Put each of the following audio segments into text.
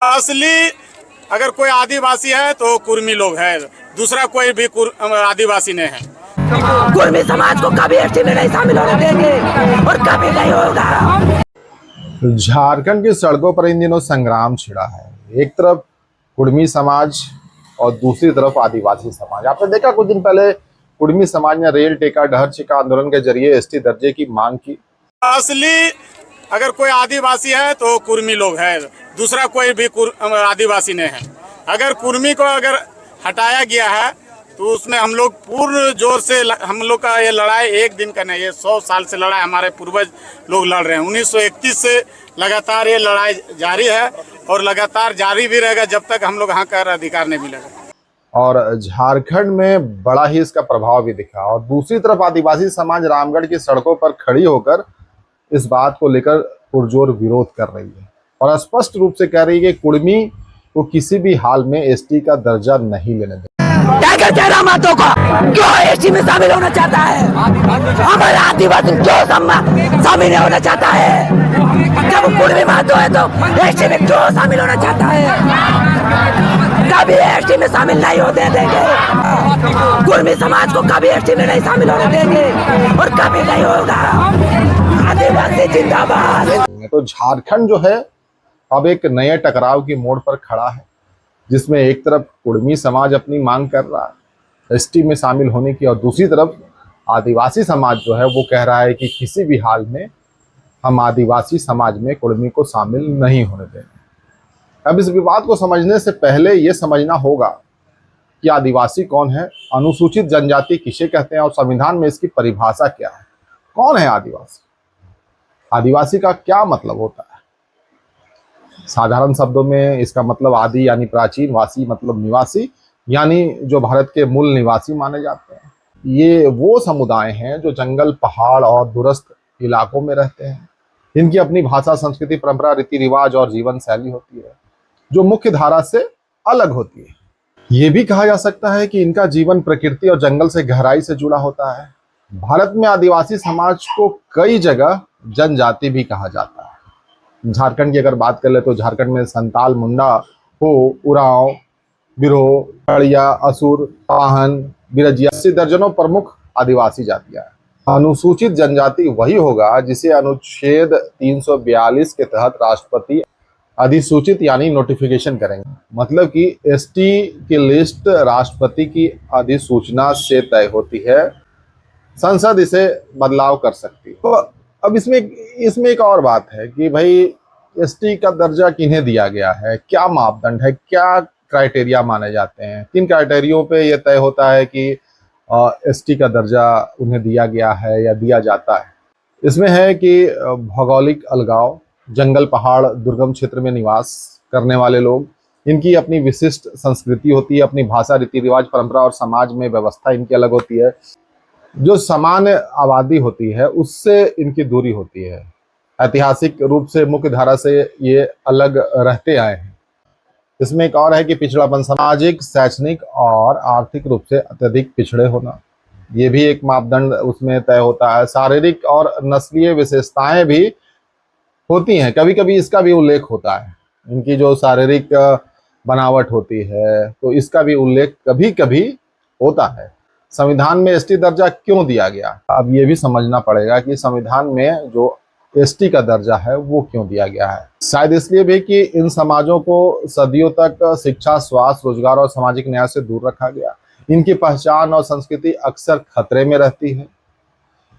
असली अगर कोई आदिवासी है तो कुर्मी लोग है, दूसरा कोई भी आदिवासी नहीं है। कुर्मी समाज को कभी एसटी में नहीं शामिल होने देंगे और कभी नहीं होगा। झारखंड की सड़कों पर इन दिनों संग्राम छिड़ा है। एक तरफ कुर्मी समाज और दूसरी तरफ आदिवासी समाज। आपने देखा कुछ दिन पहले कुर्मी समाज ने रेल टेका डहर छिका आंदोलन के जरिए एसटी दर्जे की मांग की। असली अगर कोई आदिवासी है तो कुर्मी लोग है, दूसरा कोई भी आदिवासी नहीं है। अगर कुर्मी को अगर हटाया गया है तो उसमें हम लोग पूर्ण जोर से, हम लोग का ये लड़ाई एक दिन का नहीं, ये 100 साल से लड़ाई हमारे पूर्वज लोग लड़ रहे हैं। 1931 से लगातार ये लड़ाई जारी है और लगातार जारी भी रहेगा जब तक हम लोग यहाँ का अधिकार नहीं मिलेगा। और झारखंड में बड़ा ही इसका प्रभाव भी दिखा। और दूसरी तरफ आदिवासी समाज रामगढ़ की सड़कों पर खड़ी होकर इस बात को लेकर पुरजोर विरोध कर रही है और स्पष्ट रूप से कह रही है कि कुर्मी को किसी भी हाल में एसटी का दर्जा नहीं लेने दें। टाइगर तेरा मातों को क्यों एसटी में शामिल होना चाहता है? हमारा आदिवासी क्यों शामिल नहीं होना चाहता है? जब कुर्मी मातो है तो एसटी में क्यों शामिल होना चाहता है? कभी एसटी में शामिल नहीं होने देंगे। कुर्मी समाज को कभी एसटी में नहीं शामिल होने देंगे और कभी नहीं होगा। आदिवासी जिंदाबाद। तो झारखंड जो है अब एक नए टकराव की मोड़ पर खड़ा है, जिसमें एक तरफ कुर्मी समाज अपनी मांग कर रहा है एसटी में शामिल होने की, और दूसरी तरफ आदिवासी समाज जो है वो कह रहा है कि किसी भी हाल में हम आदिवासी समाज में कुर्मी को शामिल नहीं होने देंगे। अब इस विवाद को समझने से पहले ये समझना होगा कि आदिवासी कौन है, अनुसूचित जनजाति किसे कहते हैं और संविधान में इसकी परिभाषा क्या है। कौन है आदिवासी? आदिवासी का क्या मतलब होता है? साधारण शब्दों में इसका मतलब आदि यानी प्राचीन, वासी मतलब निवासी, यानी जो भारत के मूल निवासी माने जाते हैं। ये वो समुदाय हैं जो जंगल, पहाड़ और दूरस्थ इलाकों में रहते हैं। इनकी अपनी भाषा, संस्कृति, परंपरा, रीति रिवाज और जीवन शैली होती है जो मुख्य धारा से अलग होती है। ये भी कहा जा सकता है कि इनका जीवन प्रकृति और जंगल से गहराई से जुड़ा होता है। भारत में आदिवासी समाज को कई जगह जनजाति भी कहा जाता है। झारखंड की अगर बात कर ले तो झारखंड में संताल, मुंडा, हो, उरांव, बिरहो, खड़िया, असुर, पाहन, बिरजिया से दर्जनों प्रमुख आदिवासी जातियां हैं। अनुसूचित जनजाति वही होगा जिसे अनुच्छेद 342 के तहत राष्ट्रपति अधिसूचित यानी नोटिफिकेशन करेंगे। मतलब कि एसटी की लिस्ट राष्ट्रपति की अधिसूचना से तय होती है, संसद इसे बदलाव कर सकती है। तो अब इसमें एक और बात है कि भाई एसटी का दर्जा किन्हें दिया गया है, क्या मापदंड है, क्या क्राइटेरिया माने जाते हैं, किन क्राइटेरियो पे ये तय होता है कि एसटी का दर्जा उन्हें दिया गया है या दिया जाता है। इसमें है कि भौगोलिक अलगाव, जंगल, पहाड़, दुर्गम क्षेत्र में निवास करने वाले लोग, इनकी अपनी विशिष्ट संस्कृति होती है, अपनी भाषा, रीति रिवाज, परंपरा और समाज में व्यवस्था इनकी अलग होती है। जो सामान्य आबादी होती है उससे इनकी दूरी होती है। ऐतिहासिक रूप से मुख्य धारा से ये अलग रहते आए हैं। इसमें एक और है कि पिछड़ापन, सामाजिक, शैक्षणिक और आर्थिक रूप से अत्यधिक पिछड़े होना, ये भी एक मापदंड उसमें तय होता है। शारीरिक और नस्लीय विशेषताएं भी होती हैं, कभी कभी इसका भी उल्लेख होता है। इनकी जो शारीरिक बनावट होती है तो इसका भी उल्लेख कभी कभी होता है। संविधान में एसटी दर्जा क्यों दिया गया? अब ये भी समझना पड़ेगा कि संविधान में जो एसटी का दर्जा है वो क्यों दिया गया है। शायद इसलिए भी कि इन समाजों को सदियों तक शिक्षा, स्वास्थ्य, रोजगार और सामाजिक न्याय से दूर रखा गया। इनकी पहचान और संस्कृति अक्सर खतरे में रहती है।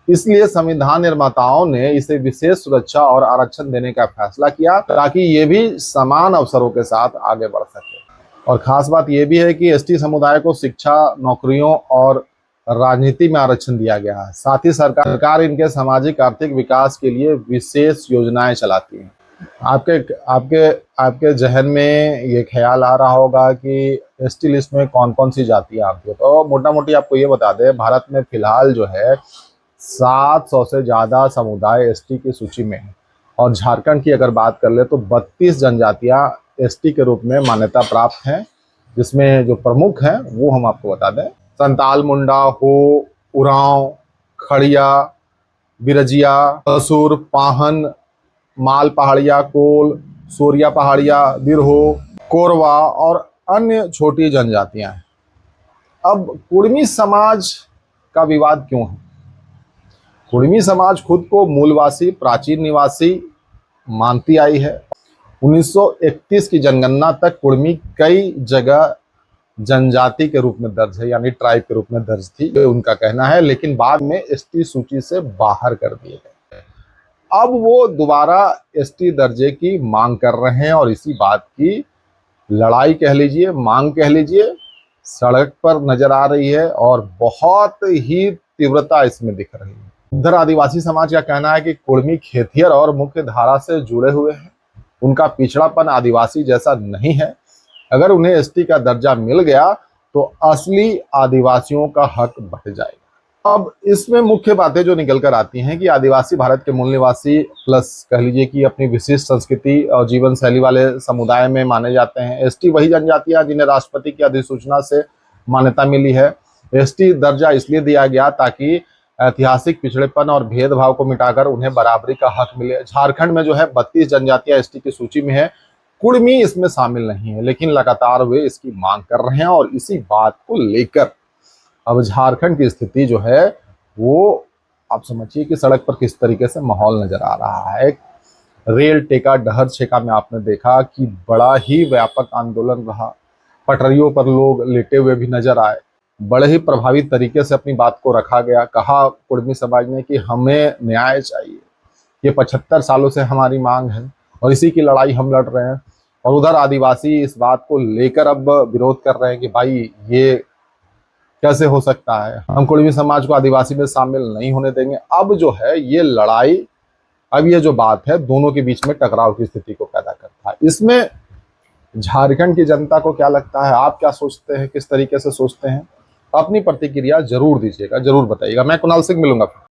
इसलिए संविधान निर्माताओं ने इसे विशेष सुरक्षा और आरक्षण देने का फैसला किया ताकि ये भी समान अवसरों के साथ आगे बढ़ सके। और खास बात यह भी है कि एसटी समुदाय को शिक्षा, नौकरियों और राजनीति में आरक्षण दिया गया है। साथ ही सरकार इनके सामाजिक आर्थिक विकास के लिए विशेष योजनाएं चलाती है। आपके जहन में ये ख्याल आ रहा होगा कि एसटी लिस्ट में कौन कौन सी जातियां आती है। तो मोटा मोटी आपको ये बता दें, भारत में फिलहाल जो है 700 से ज़्यादा समुदाय एसटी की सूची में है। और झारखंड की अगर बात कर ले तो 32 जनजातियां एसटी के रूप में मान्यता प्राप्त हैं, जिसमें जो प्रमुख हैं वो हम आपको बता दें। संताल, मुंडा, हो, उरांव, खड़िया, बिरजिया, असुर, पाहन, माल पहाड़िया, कोल, सोरिया पहाड़िया, बिरहो, कोरवा और अन्य छोटी जनजातियां हैं। अब कुड़मी समाज का विवाद क्यों है? कुड़मी समाज खुद को मूलवासी, प्राचीन निवासी मानती आई है। 1931 की जनगणना तक कुड़मी कई जगह जनजाति के रूप में दर्ज है, यानी ट्राइब के रूप में दर्ज थी, ये उनका कहना है, लेकिन बाद में एसटी सूची से बाहर कर दिए गए। अब वो दोबारा एसटी दर्जे की मांग कर रहे हैं और इसी बात की लड़ाई कह लीजिए, मांग कह लीजिए, सड़क पर नजर आ रही है और बहुत ही तीव्रता इसमें दिख रही है। उधर आदिवासी समाज का कहना है कि कुड़मी खेतिहर और मुख्य धारा से जुड़े हुए हैं, उनका पिछड़ापन आदिवासी जैसा नहीं है। अगर उन्हें एसटी का दर्जा मिल गया तो असली आदिवासियों का हक बढ़ जाएगा। अब इसमें मुख्य बातें जो निकल कर आती हैं कि आदिवासी भारत के मूल निवासी प्लस कह लीजिए कि अपनी विशिष्ट संस्कृति और जीवन शैली वाले समुदाय में माने जाते हैं। एसटी वही जनजातियां जिन्हें राष्ट्रपति की अधिसूचना से मान्यता मिली है। एसटी दर्जा इसलिए दिया गया ताकि ऐतिहासिक पिछड़ेपन और भेदभाव को मिटाकर उन्हें बराबरी का हक मिले। झारखंड में जो है 32 जनजातियां एसटी की सूची में है, कुड़मी इसमें शामिल नहीं है, लेकिन लगातार वे इसकी मांग कर रहे हैं और इसी बात को लेकर अब झारखंड की स्थिति जो है वो आप समझिए कि सड़क पर किस तरीके से माहौल नजर आ रहा है। रेल टेका, डहर छेका में आपने देखा कि बड़ा ही व्यापक आंदोलन रहा, पटरियों पर लोग लेटे हुए भी नजर आए, बड़े ही प्रभावी तरीके से अपनी बात को रखा गया। कहा कुड़मी समाज ने कि हमें न्याय चाहिए, ये 75 सालों से हमारी मांग है और इसी की लड़ाई हम लड़ रहे हैं। और उधर आदिवासी इस बात को लेकर अब विरोध कर रहे हैं कि भाई ये कैसे हो सकता है, हम कुड़मी समाज को आदिवासी में शामिल नहीं होने देंगे। अब जो है ये लड़ाई, अब ये जो बात है दोनों के बीच में टकराव की स्थिति को पैदा करता है। इसमें झारखंड की जनता को क्या लगता है, आप क्या सोचते हैं, किस तरीके से सोचते हैं, अपनी प्रतिक्रिया जरूर दीजिएगा, जरूर बताइएगा। मैं कुणाल सिंह मिलूंगा।